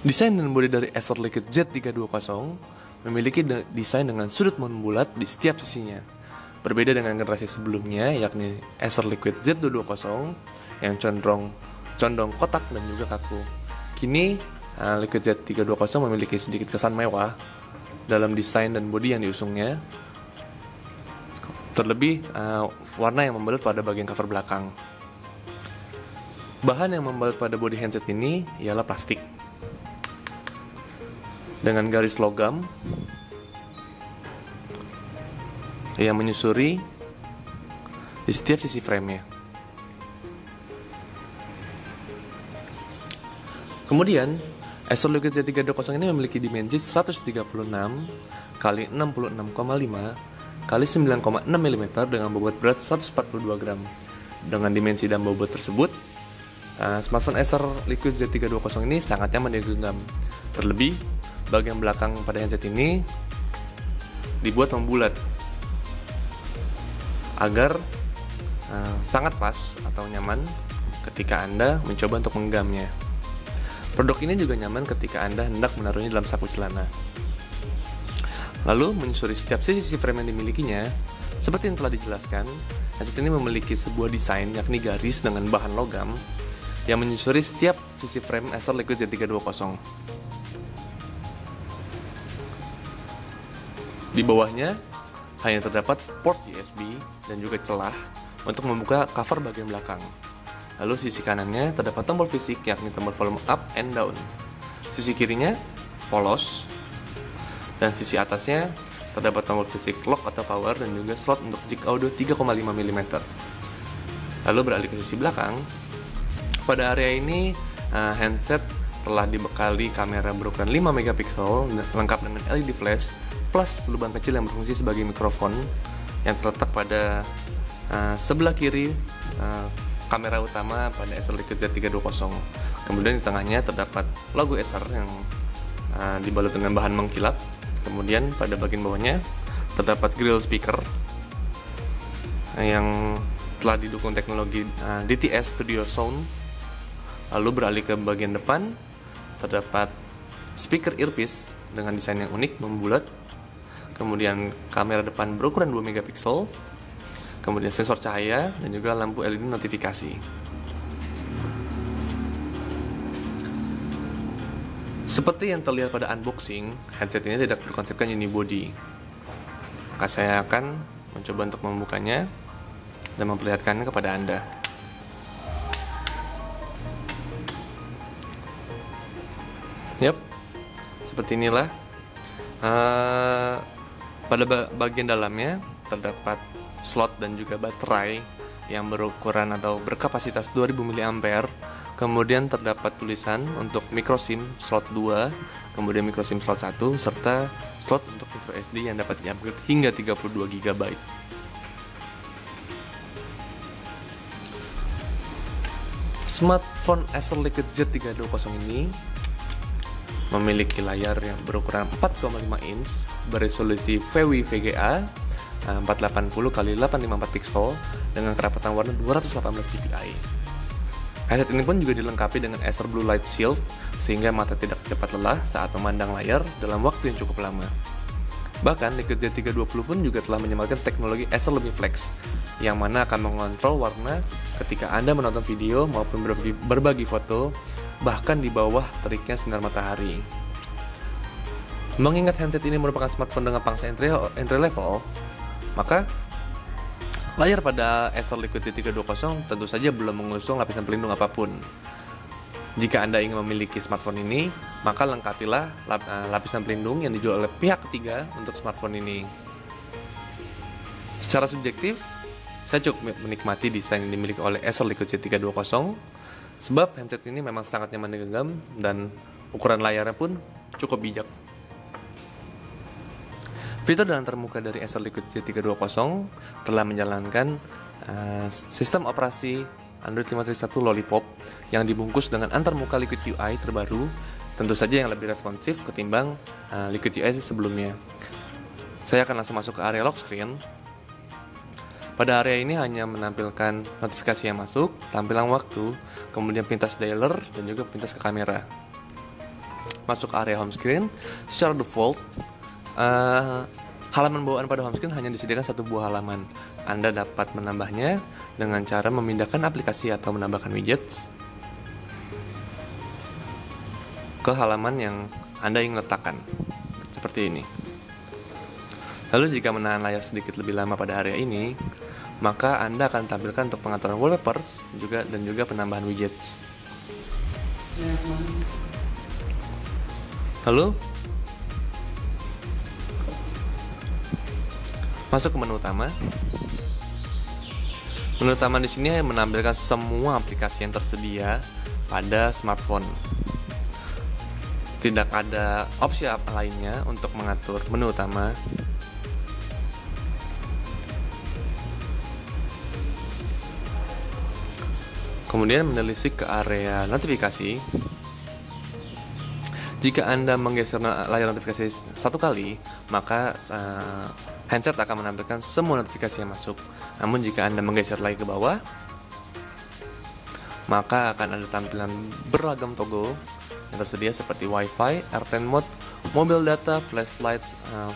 Desain dan bodi dari Acer Liquid Z320 memiliki desain dengan sudut membulat di setiap sisinya. Berbeda dengan generasi sebelumnya, yakni Acer Liquid Z220 yang condong kotak dan juga kaku. Kini, Liquid Z320 memiliki sedikit kesan mewah dalam desain dan bodi yang diusungnya. Terlebih, warna yang membalut pada bagian cover belakang. Bahan yang membalut pada bodi handset ini ialah plastik dengan garis logam yang menyusuri di setiap sisi frame-nya. Kemudian, Acer Liquid Z320 ini memiliki dimensi 136 x 66,5 x 9,6 mm dengan bobot berat 142 gram. Dengan dimensi dan bobot tersebut, smartphone Acer Liquid Z320 ini sangat nyaman digenggam. Terlebih, bagian belakang pada handset ini dibuat membulat agar sangat pas atau nyaman ketika Anda mencoba untuk mengenggamnya. Produk ini juga nyaman ketika Anda hendak menaruhnya dalam saku celana. Lalu, menyusuri setiap sisi frame yang dimilikinya, seperti yang telah dijelaskan, handset ini memiliki sebuah desain yakni garis dengan bahan logam yang menyusuri setiap sisi frame Acer Liquid Z320. Di bawahnya hanya terdapat port USB dan juga celah untuk membuka cover bagian belakang. Lalu sisi kanannya terdapat tombol fisik yakni tombol volume up and down. Sisi kirinya polos dan sisi atasnya terdapat tombol fisik lock atau power dan juga slot untuk jack audio 3,5 mm. Lalu beralih ke sisi belakang. Pada area ini handset telah dibekali kamera berukuran 5 megapiksel lengkap dengan LED flash plus lubang kecil yang berfungsi sebagai mikrofon yang terletak pada sebelah kiri kamera utama pada Acer Liquid Z320. Kemudian di tengahnya terdapat logo Acer yang dibalut dengan bahan mengkilap. Kemudian pada bagian bawahnya terdapat grill speaker yang telah didukung teknologi DTS Studio Sound. Lalu beralih ke bagian depan, terdapat speaker earpiece dengan desain yang unik membulat. Kemudian kamera depan berukuran 2 megapiksel. Kemudian sensor cahaya dan juga lampu LED notifikasi. Seperti yang terlihat pada unboxing, headset ini tidak berkonsepkan unibody. Maka saya akan mencoba untuk membukanya dan memperlihatkannya kepada Anda. Yap, seperti inilah. Pada bagian dalamnya terdapat slot dan juga baterai yang berukuran atau berkapasitas 2000 mAh. Kemudian terdapat tulisan untuk micro SIM slot 2, kemudian micro SIM slot 1, serta slot untuk micro SD yang dapat di-upgrade hingga 32 GB. Smartphone Acer Liquid Z320 ini memiliki layar yang berukuran 4,5 inch beresolusi VGA 480 x 854 pixel dengan kerapatan warna 218 dpi. Headset ini pun juga dilengkapi dengan Acer Blue Light Shield sehingga mata tidak cepat lelah saat memandang layar dalam waktu yang cukup lama. Bahkan Liquid Z320 pun juga telah menyematkan teknologi Acer LumiFlex yang mana akan mengontrol warna ketika Anda menonton video maupun berbagi foto, bahkan di bawah teriknya sinar matahari. Mengingat handset ini merupakan smartphone dengan pangsa entry level, maka layar pada Acer Liquid Z320 tentu saja belum mengusung lapisan pelindung apapun. Jika Anda ingin memiliki smartphone ini, maka lengkapilah lapisan pelindung yang dijual oleh pihak ketiga untuk smartphone ini. Secara subjektif, saya cukup menikmati desain yang dimiliki oleh Acer Liquid Z320 sebab handset ini memang sangat nyaman digenggam dan ukuran layarnya pun cukup bijak. Fitur dalam termuka dari Acer Liquid Z320 telah menjalankan sistem operasi Android 5.1 Lollipop yang dibungkus dengan antarmuka Liquid UI terbaru, tentu saja yang lebih responsif ketimbang Liquid UI sebelumnya. Saya akan langsung masuk ke area lock screen. Pada area ini hanya menampilkan notifikasi yang masuk, tampilan waktu, kemudian pintas dialer, dan juga pintas ke kamera. masuk ke area home screen, secara default halaman bawaan pada home screen hanya disediakan satu buah halaman. Anda dapat menambahnya dengan cara memindahkan aplikasi atau menambahkan widgets ke halaman yang Anda ingin letakkan, seperti ini. Lalu jika menahan layar sedikit lebih lama pada area ini, maka Anda akan tampilkan untuk pengaturan wallpapers dan juga penambahan widgets. Lalu masuk ke menu utama. Menu utama di sini menampilkan semua aplikasi yang tersedia pada smartphone. Tidak ada opsi lainnya untuk mengatur menu utama. Kemudian menelisik ke area notifikasi. Jika Anda menggeser layar notifikasi satu kali, maka handset akan menampilkan semua notifikasi yang masuk. Namun jika Anda menggeser lagi ke bawah, maka akan ada tampilan beragam toggle yang tersedia seperti Wi-Fi, airplane mode, mobile data, flashlight,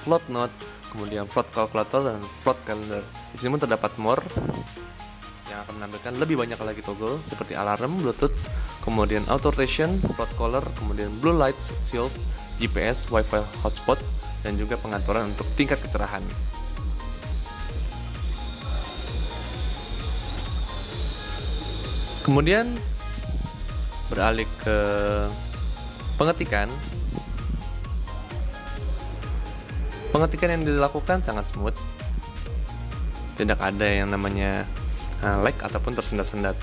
float note, kemudian float calculator, dan float calendar. Di sini pun terdapat more yang akan menampilkan lebih banyak lagi toggle seperti alarm, Bluetooth, kemudian auto rotation, float color, kemudian blue light shield, GPS, Wi-Fi hotspot, dan juga pengaturan untuk tingkat kecerahan. Kemudian beralih ke pengetikan. Pengetikan yang dilakukan sangat smooth. Tidak ada yang namanya lag ataupun tersendat-sendat.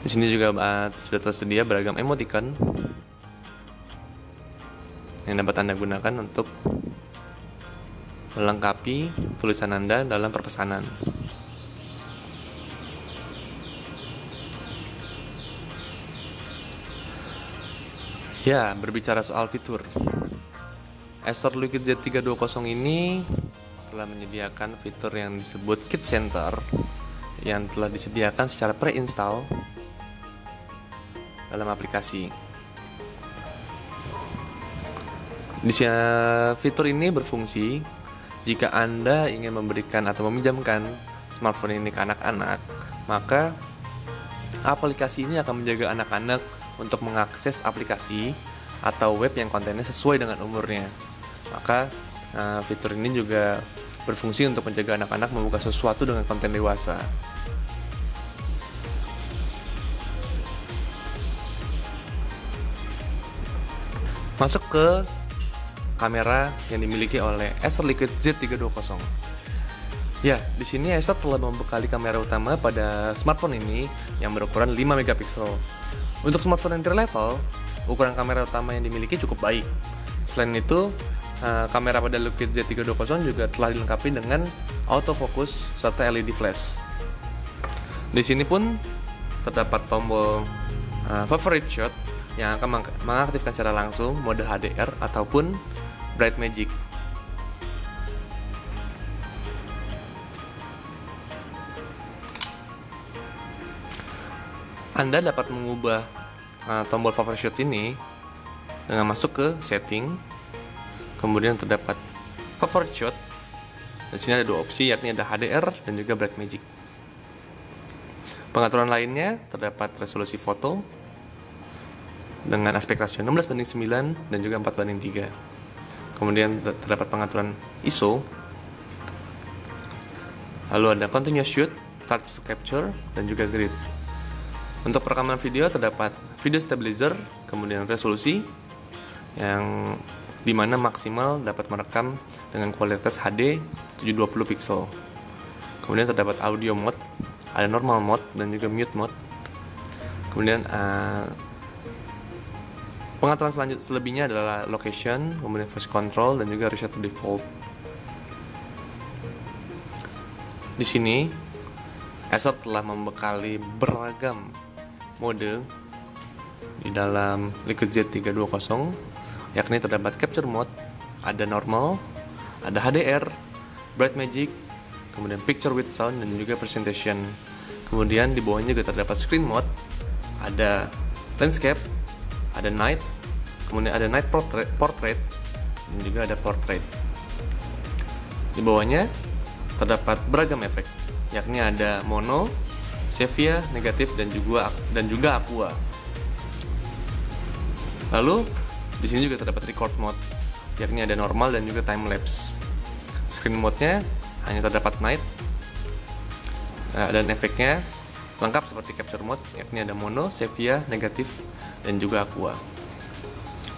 Di sini juga sudah tersedia beragam emoticon yang dapat Anda gunakan untuk melengkapi tulisan Anda dalam perpesanan. Ya, berbicara soal fitur, Acer Liquid Z320 ini telah menyediakan fitur yang disebut Kit Center yang telah disediakan secara pre-install dalam aplikasi. Fitur ini berfungsi jika Anda ingin memberikan atau meminjamkan smartphone ini ke anak-anak, maka aplikasi ini akan menjaga anak-anak untuk mengakses aplikasi atau web yang kontennya sesuai dengan umurnya. Maka fitur ini juga berfungsi untuk menjaga anak-anak membuka sesuatu dengan konten dewasa. Masuk ke kamera yang dimiliki oleh Acer Liquid Z320. Ya, di sini Acer telah membekali kamera utama pada smartphone ini yang berukuran 5 megapiksel. Untuk smartphone entry level, ukuran kamera utama yang dimiliki cukup baik. Selain itu, kamera pada Liquid Z320 juga telah dilengkapi dengan autofocus serta LED flash. Di sini pun terdapat tombol favorite shot yang akan mengaktifkan secara langsung mode HDR ataupun Bright Magic. Anda dapat mengubah tombol favorite shot ini dengan masuk ke setting, kemudian terdapat favorite shot. Di sini ada dua opsi, yakni ada HDR dan juga Bright Magic. Pengaturan lainnya terdapat resolusi foto dengan aspek rasio 16:9 dan juga 4:3. Kemudian terdapat pengaturan ISO. Lalu ada continuous shoot, touch to capture, dan juga grid. Untuk perekaman video terdapat video stabilizer, kemudian resolusi yang dimana maksimal dapat merekam dengan kualitas HD 720 pixel. Kemudian terdapat audio mode, ada normal mode dan juga mute mode. Kemudian pengaturan selebihnya adalah location, kemudian voice control dan juga reset to default. Di sini Acer telah membekali beragam mode di dalam Liquid Z320, yakni terdapat capture mode, ada normal, ada HDR, Bright Magic, kemudian picture with sound dan juga presentation. Kemudian di bawahnya juga terdapat screen mode, ada landscape, ada night, kemudian ada night portrait, dan juga ada portrait. Di bawahnya terdapat beragam efek, yakni ada mono, sepia, negatif, dan juga aqua. Lalu di sini juga terdapat record mode, yakni ada normal dan juga time lapse. Screen mode-nya hanya terdapat night, dan efeknya lengkap seperti capture mode, yakni ada mono, sepia, negatif, dan juga aqua.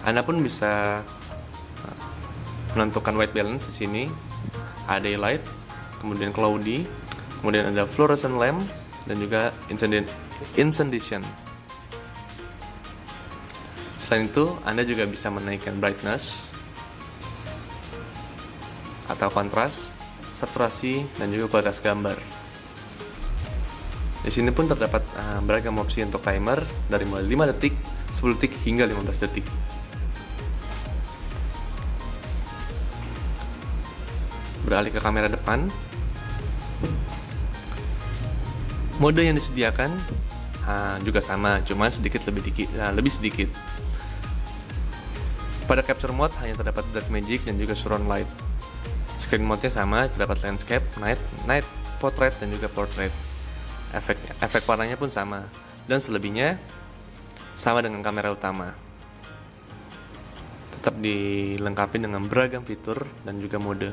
Anda pun bisa menentukan white balance di sini. Ada daylight, kemudian cloudy, kemudian ada fluorescent lamp, dan juga incendiation. Selain itu, Anda juga bisa menaikkan brightness atau kontras, saturasi, dan juga kualitas gambar. Di sini pun terdapat beragam opsi untuk timer dari mulai 5 detik, 10 detik, hingga 15 detik. Beralih ke kamera depan, mode yang disediakan juga sama, cuma lebih sedikit. Pada capture mode hanya terdapat black magic dan juga surround light. Screen mode-nya sama, terdapat landscape, night, portrait, dan juga portrait. Efek warnanya pun sama, dan selebihnya sama dengan kamera utama. Tetap dilengkapi dengan beragam fitur dan juga mode.